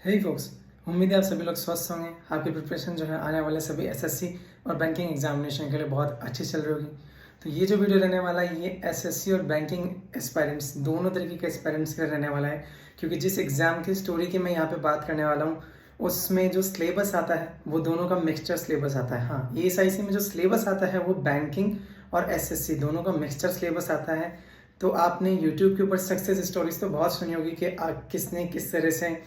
हे focus, उम्मीद है आप सभी लोग स्वस्थ होंगे। आपकी प्रिपरेशन जो है आने वाले सभी एसएससी और बैंकिंग एग्जामिनेशन के लिए बहुत अच्छी चल रही होगी। तो ये जो वीडियो रहने वाला है ये एसएससी और बैंकिंग एस्पायरेंट्स दोनों तरीके के एस्पायरेंट्स के लिए रहने वाला है, क्योंकि जिस एग्ज़ाम की स्टोरी की मैं यहाँ पे बात करने वाला हूँ उसमें जो सिलेबस आता है वो दोनों का मिक्सचर सिलेबस आता है। हाँ, एएसआईसी में जो सिलेबस आता है वो बैंकिंग और एसएससी दोनों का मिक्सचर सिलेबस आता है। तो आपने यूट्यूब के ऊपर सक्सेस स्टोरीज तो बहुत सुनी होगी कि किसने किस तरह से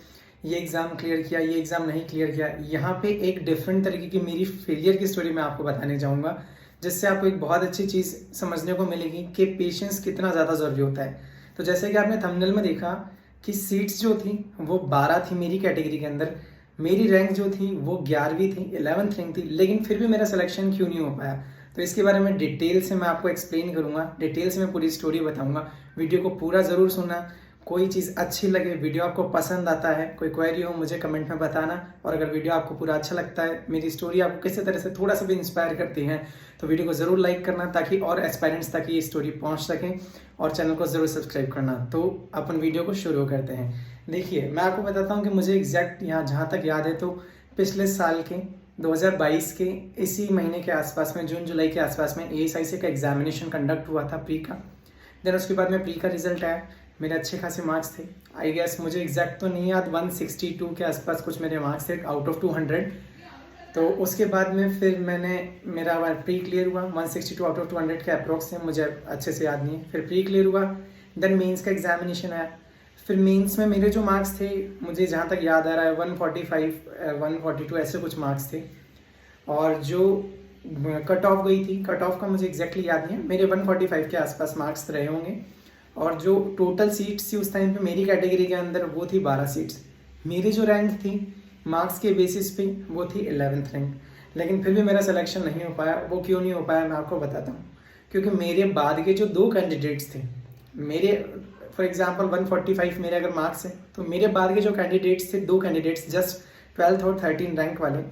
ये एग्ज़ाम क्लियर किया, ये एग्ज़ाम नहीं क्लियर किया। यहाँ पे एक डिफरेंट तरीके की मेरी फेलियर की स्टोरी मैं आपको बताने जाऊँगा, जिससे आपको एक बहुत अच्छी चीज़ समझने को मिलेगी कि पेशेंस कितना ज़्यादा ज़रूरी होता है। तो जैसे कि आपने थंबनेल में देखा कि सीट्स जो थी वो 12 थी मेरी कैटेगरी के अंदर। मेरी रैंक जो थी वो 11वीं थी, 11th रैंक थी, लेकिन फिर भी मेरा सिलेक्शन क्यों नहीं हो पाया। तो इसके बारे में डिटेल से मैं आपको एक्सप्लेन करूँगा, डिटेल से मैं पूरी स्टोरी बताऊँगा। वीडियो को पूरा ज़रूर सुनना। कोई चीज़ अच्छी लगे, वीडियो आपको पसंद आता है, कोई क्वेरी हो मुझे कमेंट में बताना। और अगर वीडियो आपको पूरा अच्छा लगता है, मेरी स्टोरी आपको किसी तरह से थोड़ा सा भी इंस्पायर करती है, तो वीडियो को ज़रूर लाइक करना ताकि और एस्पायरेंट्स तक ये स्टोरी पहुंच सकें, और चैनल को ज़रूर सब्सक्राइब करना। तो अपन वीडियो को शुरू करते हैं। देखिए, मैं आपको बताता हूँ कि मुझे एग्जैक्ट यहाँ जहाँ तक याद है तो पिछले साल के 2022 के इसी महीने के आसपास में, जून जुलाई के आसपास में एएसआईसी का एग्जामिनेशन कंडक्ट हुआ था, प्री का। देन उसके बाद में प्री का रिजल्ट आया, मेरे अच्छे खासे मार्क्स थे। आई गेस मुझे एग्जैक्ट तो नहीं याद, 162 के आसपास कुछ मेरे मार्क्स थे आउट ऑफ 200। तो उसके बाद में फिर मैंने मेरा प्री क्लियर हुआ, 162 आउट ऑफ 200 के अप्रोक्स थे, मुझे अच्छे से याद नहीं है। फिर प्री क्लियर हुआ, देन मेंस का एग्जामिनेशन आया। फिर मेंस में मेरे जो मार्क्स थे, मुझे जहाँ तक याद आ रहा है 145 142 ऐसे कुछ मार्क्स थे। और जो कट ऑफ गई थी, कट ऑफ का मुझे एग्जैक्टली याद नहीं है, मेरे 145 के आसपास मार्क्स रहे होंगे। और जो टोटल सीट्स थी उस टाइम पे मेरी कैटेगरी के अंदर वो थी 12 सीट्स। मेरी जो रैंक थी मार्क्स के बेसिस पे वो थी 11th रैंक। लेकिन फिर भी मेरा सिलेक्शन नहीं हो पाया। वो क्यों नहीं हो पाया मैं आपको बताता हूँ। क्योंकि मेरे बाद के जो दो कैंडिडेट्स थे, मेरे फॉर एग्जांपल 145 मेरे अगर मार्क्स हैं, तो मेरे बाद के जो कैंडिडेट्स थे, दो कैंडिडेट्स जस्ट 12th और 13 रैंक वाले,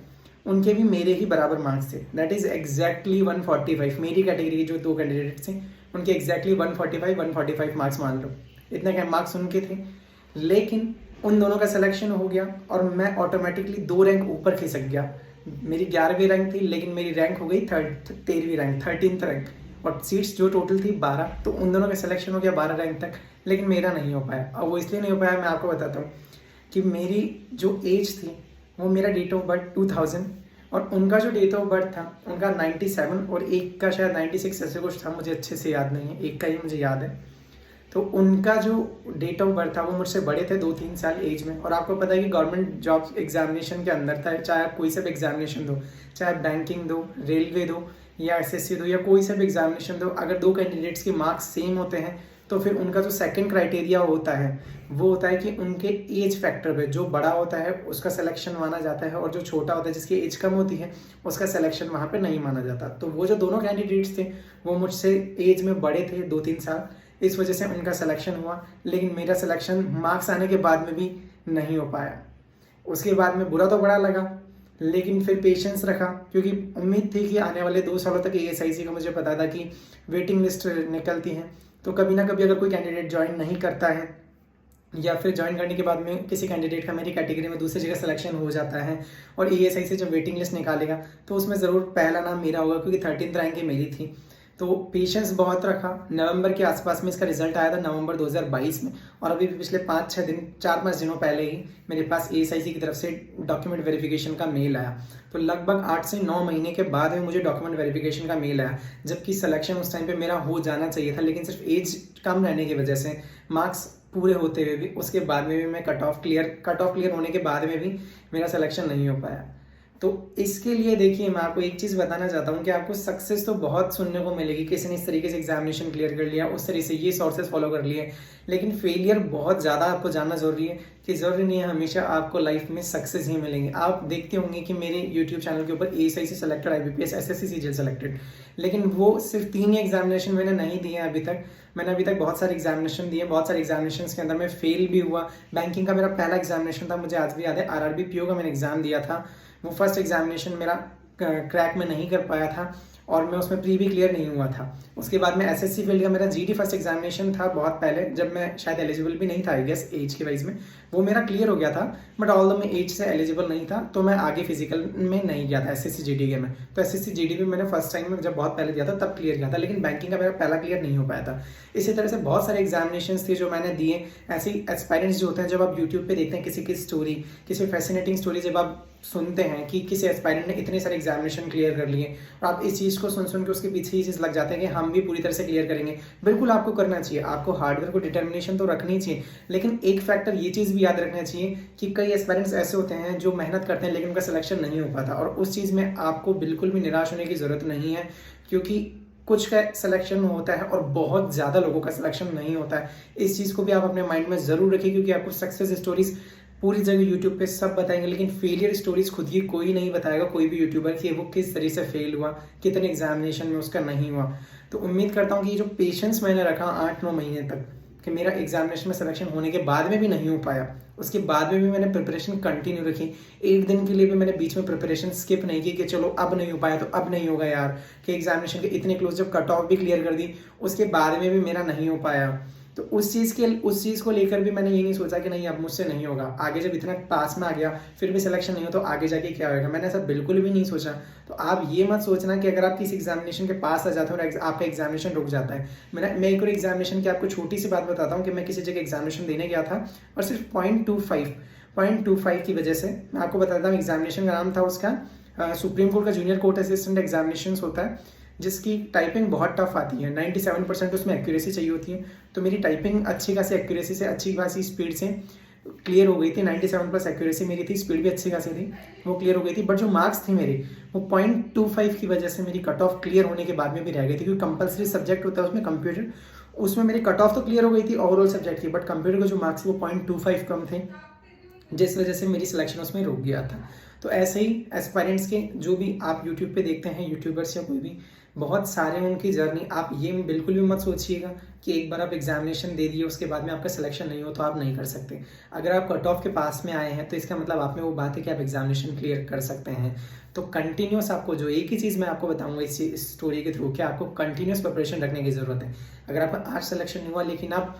उनके भी मेरे ही बराबर मार्क्स थे। That is exactly 145। मेरी कैटेगरी के जो दो कैंडिडेट्स थे उनके एग्जैक्टली 145 मार्क्स मान लो, इतने क्या मार्क्स उनके थे। लेकिन उन दोनों का सिलेक्शन हो गया और मैं ऑटोमेटिकली 2 रैंक ऊपर खिसक गया। मेरी 11वीं रैंक थी, लेकिन मेरी रैंक हो गई 13वीं रैंक, 13th रैंक। और सीट्स जो टोटल थी 12, तो उन दोनों का सिलेक्शन हो गया 12 रैंक तक, लेकिन मेरा नहीं हो पाया। और वो इसलिए नहीं हो पाया, मैं आपको बताता हूँ कि मेरी जो एज थी वो मेरा डेट ऑफ बर्थ 2000 और उनका जो डेट ऑफ बर्थ था उनका 97 और एक का शायद 96 ऐसे कुछ था, मुझे अच्छे से याद नहीं है, एक का ही मुझे याद है। तो उनका जो डेट ऑफ बर्थ था वो मुझसे बड़े थे 2-3 साल एज में। और आपको पता है कि गवर्नमेंट जॉब एग्जामिनेशन के अंदर था, चाहे आप कोई सा भी एग्जामिनेशन दो, चाहे बैंकिंग दो, रेलवे दो या एसएससी दो या कोई सा भी एग्जामिनेशन दो, अगर दो कैंडिडेट्स के मार्क्स सेम होते हैं तो फिर उनका जो सेकंड क्राइटेरिया होता है वो होता है कि उनके एज फैक्टर पे जो बड़ा होता है उसका सिलेक्शन माना जाता है, और जो छोटा होता है जिसकी एज कम होती है उसका सिलेक्शन वहाँ पे नहीं माना जाता। तो वो जो दोनों कैंडिडेट्स थे वो मुझसे एज में बड़े थे 2-3 साल, इस वजह से उनका सिलेक्शन हुआ। लेकिन मेरा सिलेक्शन मार्क्स आने के बाद में भी नहीं हो पाया। उसके बाद में बुरा तो बड़ा लगा, लेकिन फिर पेशेंस रखा, क्योंकि उम्मीद थी कि आने वाले 2 सालों तक एएसआईसी का मुझे पता था कि वेटिंग लिस्ट निकलती हैं, तो कभी ना कभी अगर कोई कैंडिडेट ज्वाइन नहीं करता है या फिर ज्वाइन करने के बाद में किसी कैंडिडेट का मेरी कैटेगरी में दूसरी जगह सिलेक्शन हो जाता है और एएसआईसी जब वेटिंग लिस्ट निकालेगा तो उसमें ज़रूर पहला नाम मेरा होगा, क्योंकि 13th रैंक ही मेरी थी। तो पेशेंस बहुत रखा। नवंबर के आसपास में इसका रिजल्ट आया था, नवंबर 2022 में। और अभी भी पिछले 5-6 दिन, 4-5 दिनों पहले ही मेरे पास एएसआईसी की तरफ से डॉक्यूमेंट वेरिफिकेशन का मेल आया। तो लगभग 8 से 9 महीने के बाद में मुझे डॉक्यूमेंट वेरिफिकेशन का मेल आया, जबकि सिलेक्शन उस टाइम पे मेरा हो जाना चाहिए था, लेकिन सिर्फ एज कम रहने की वजह से, मार्क्स पूरे होते हुए भी, उसके बाद में भी मैं कट ऑफ क्लियर होने के बाद में भी मेरा सिलेक्शन नहीं हो पाया। तो इसके लिए देखिए, मैं आपको एक चीज़ बताना चाहता हूँ कि आपको सक्सेस तो बहुत सुनने को मिलेगी, किसी ने इस तरीके से एग्जामिनेशन क्लियर कर लिया, उस तरीके से ये सोर्सेज फॉलो कर लिए, लेकिन फेलियर बहुत ज़्यादा आपको जानना ज़रूरी है कि ज़रूरी नहीं है हमेशा आपको लाइफ में सक्सेस ही मिलेंगे। आप देखते होंगे कि मेरे यूट्यूब चैनल के ऊपर ASIC selected, IBPS, SSC, CGL selected, लेकिन वो सिर्फ 3 ही एग्जामिनेशन मैंने नहीं दिए हैं अभी तक। मैंने अभी तक बहुत सारे एग्जामिनेशन दिए, बहुत सारे एग्जामिनेशन के अंदर मैं फेल भी हुआ। बैंकिंग का मेरा पहला एग्जामिनेशन था, मुझे आज भी याद है, आरआरबी पीओ का मैंने एग्जाम दिया था। वो फर्स्ट एग्जामिनेशन मेरा क्रैक में नहीं कर पाया था और मैं उसमें प्री भी क्लियर नहीं हुआ था। उसके बाद में एसएससी फील्ड का मेरा जीडी फर्स्ट एग्जामिनेशन था बहुत पहले, जब मैं शायद एलिजिबल भी नहीं था आई गेस एज के वाइज में, वो मेरा क्लियर हो गया था, बट ऑल द मैं एज से एलिजिबल नहीं था, तो मैं आगे फिजिकल में नहीं गया था एसएससी जीडी में। तो एसएससी जीडी में मैंने फर्स्ट टाइम में जब बहुत पहले दिया था तब क्लियर किया था, लेकिन बैंकिंग का मेरा पहला क्लियर नहीं हो पाया था। इसी तरह से बहुत सारे एग्जामिनेशंस थे जो मैंने दिए। ऐसे एस्पायरेंट्स जो होते हैं, जब आप यूट्यूब पे देखते हैं किसी की स्टोरी, किसी फैसिनेटिंग स्टोरी जब आप सुनते हैं कि किसी एस्पायरेंट ने इतने सारे एग्जामिनेशन क्लियर कर लिए, और आप इस चीज़ को सुन के उसके पीछे ये चीज़ लग जाते हैं कि हम भी पूरी तरह से क्लियर करेंगे। बिल्कुल आपको करना चाहिए, आपको हार्डवर्क और डिटर्मिनेशन तो रखनी चाहिए, लेकिन एक फैक्टर ये चीज़ भी याद रखना चाहिए कि कई एस्पायरेंट्स ऐसे होते हैं जो मेहनत करते हैं लेकिन उनका सिलेक्शन नहीं हो पाता, और उस चीज़ में आपको बिल्कुल भी निराश होने की ज़रूरत नहीं है, क्योंकि कुछ का सिलेक्शन होता है और बहुत ज़्यादा लोगों का सिलेक्शन नहीं होता है। इस चीज़ को भी आप अपने माइंड में ज़रूर रखिए, क्योंकि आपको सक्सेस स्टोरीज पूरी जगह यूट्यूब पे सब बताएंगे, लेकिन फेलियर स्टोरीज खुद की कोई नहीं बताएगा, कोई भी यूट्यूबर, कि वो किस तरीके से फेल हुआ, कितने एग्जामिनेशन में उसका नहीं हुआ। तो उम्मीद करता हूँ कि ये जो पेशेंस मैंने रखा 8-9 महीने तक, कि मेरा एग्जामिनेशन में सिलेक्शन होने के बाद में भी नहीं हो पाया, उसके बाद में भी मैंने प्रिपरेशन कंटिन्यू रखी। एक दिन के लिए भी मैंने बीच में प्रिपरेशन स्किप नहीं की कि चलो अब नहीं हो पाया तो अब नहीं होगा यार, कि एग्जामिनेशन के इतने क्लोज, जब कट ऑफ भी क्लियर कर दी उसके बाद में भी मेरा नहीं हो पाया। तो उस चीज़ को लेकर भी मैंने ये नहीं सोचा कि नहीं अब मुझसे नहीं होगा, आगे जब इतना पास में आ गया फिर भी सिलेक्शन नहीं हो तो आगे जाके क्या होगा, मैंने ऐसा बिल्कुल भी नहीं सोचा। तो आप ये मत सोचना कि अगर आप किसी एग्जामिनेशन के पास आ जाते हो और आपका एग्जामिनेशन रुक जाता है। मैं एक और एग्जामिनेशन की आपको छोटी सी बात बताता हूँ कि मैं किसी जगह एग्जामिनेशन देने गया था और सिर्फ 0.25 की वजह से, मैं आपको बताता हूँ एग्जामिनेशन का नाम था उसका सुप्रीम कोर्ट का जूनियर कोर्ट असिस्टेंट एग्जामिनेशन होता है, जिसकी टाइपिंग बहुत टफ आती है। 97% उसमें एक्यूरेसी चाहिए होती है। तो मेरी टाइपिंग अच्छी खासी एक्यूरेसी से, अच्छी खासी स्पीड से क्लियर हो गई थी। 97+ एक्यूरेसी मेरी थी, स्पीड भी अच्छी खासी थी, वो क्लियर हो गई थी। बट जो मार्क्स थे मेरे, वो 0.25 की वजह से मेरी कट ऑफ क्लियर होने के बाद में भी रह गई थी, क्योंकि कंपलसरी सब्जेक्ट होता है उसमें कंप्यूटर, उसमें मेरी कट ऑफ तो क्लियर हो गई थी ओवरऑल सब्जेक्ट की, बट कंप्यूटर के जो मार्क्स वो 0.25 कम थे, जिस वजह से मेरी सिलेक्शन उसमें रुक गया था। तो ऐसे ही एस्पायरेंट्स के जो भी आप यूट्यूब पे देखते हैं, यूट्यूबर्स या कोई भी, बहुत सारे उनकी जर्नी, आप ये बिल्कुल भी मत सोचिएगा कि एक बार आप एग्जामिनेशन दे दिए उसके बाद में आपका सिलेक्शन नहीं हो तो आप नहीं कर सकते। अगर आप कट ऑफ के पास में आए हैं तो इसका मतलब आप में वो बात है कि आप एग्जामिनेशन क्लियर कर सकते हैं। तो कंटिन्यूस आपको, जो एक ही चीज़ मैं आपको बताऊंगा इस स्टोरी के थ्रू, कि आपको कंटिन्यूस प्रिपरेशन रखने की ज़रूरत है। अगर आपका आज सिलेक्शन नहीं हुआ लेकिन आप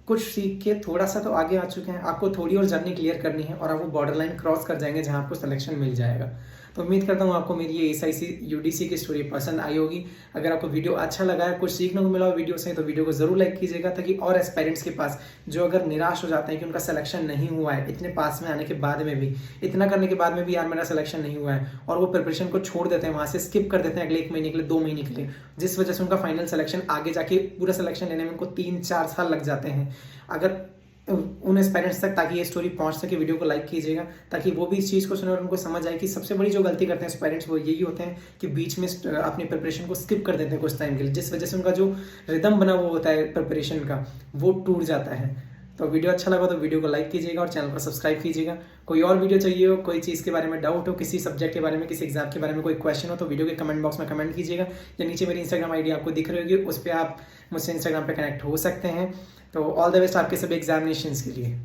कुछ सीख के थोड़ा सा तो आगे आ चुके हैं, आपको थोड़ी और जर्नी क्लियर करनी है और आप वो बॉर्डर लाइन क्रॉस कर जाएंगे जहां आपको सिलेक्शन मिल जाएगा। तो उम्मीद करता हूँ आपको मेरी ये SIC UDC की स्टोरी पसंद आई होगी। अगर आपको वीडियो अच्छा लगा है, कुछ सीखने को मिला हो वीडियो से, तो वीडियो को जरूर लाइक कीजिएगा, ताकि और एस्पायरेंट्स के पास जो अगर निराश हो जाते हैं कि उनका सिलेक्शन नहीं हुआ है, इतने पास में आने के बाद में भी, इतना करने के बाद में भी यार मेरा सिलेक्शन नहीं हुआ है, और वो प्रिपरेशन को छोड़ देते हैं, वहाँ से स्किप कर देते हैं अगले 1 महीने के लिए, 2 महीने के लिए, जिस वजह से उनका फाइनल सिलेक्शन आगे जाके पूरा सिलेक्शन लेने में उनको 3-4 साल लग जाते हैं। अगर उन पेरेंट्स तक ताकि ये स्टोरी पहुंच सके, वीडियो को लाइक कीजिएगा, ताकि वो भी इस चीज़ को सुने और उनको समझ आए कि सबसे बड़ी जो गलती करते हैं पेरेंट्स वो यही होते हैं कि बीच में अपनी प्रिपरेशन को स्किप कर देते हैं कुछ टाइम के लिए, जिस वजह से उनका जो रिदम बना हुआ होता है प्रिपरेशन का वो टूट जाता है। तो वीडियो अच्छा लगा तो वीडियो को लाइक कीजिएगा और चैनल को सब्सक्राइब कीजिएगा। कोई और वीडियो चाहिए हो, कोई चीज़ के बारे में डाउट हो, किसी सब्जेक्ट के बारे में, किसी एग्जाम के बारे में कोई क्वेश्चन हो, तो वीडियो के कमेंट बॉक्स में कमेंट कीजिएगा, या नीचे मेरी इंस्टाग्राम आईडी आपको दिख रही होगी, उस पर आप मुझसे इंस्टाग्राम पे कनेक्ट हो सकते हैं। तो ऑल द बेस्ट आपके सभी एग्जामिनेशंस के लिए।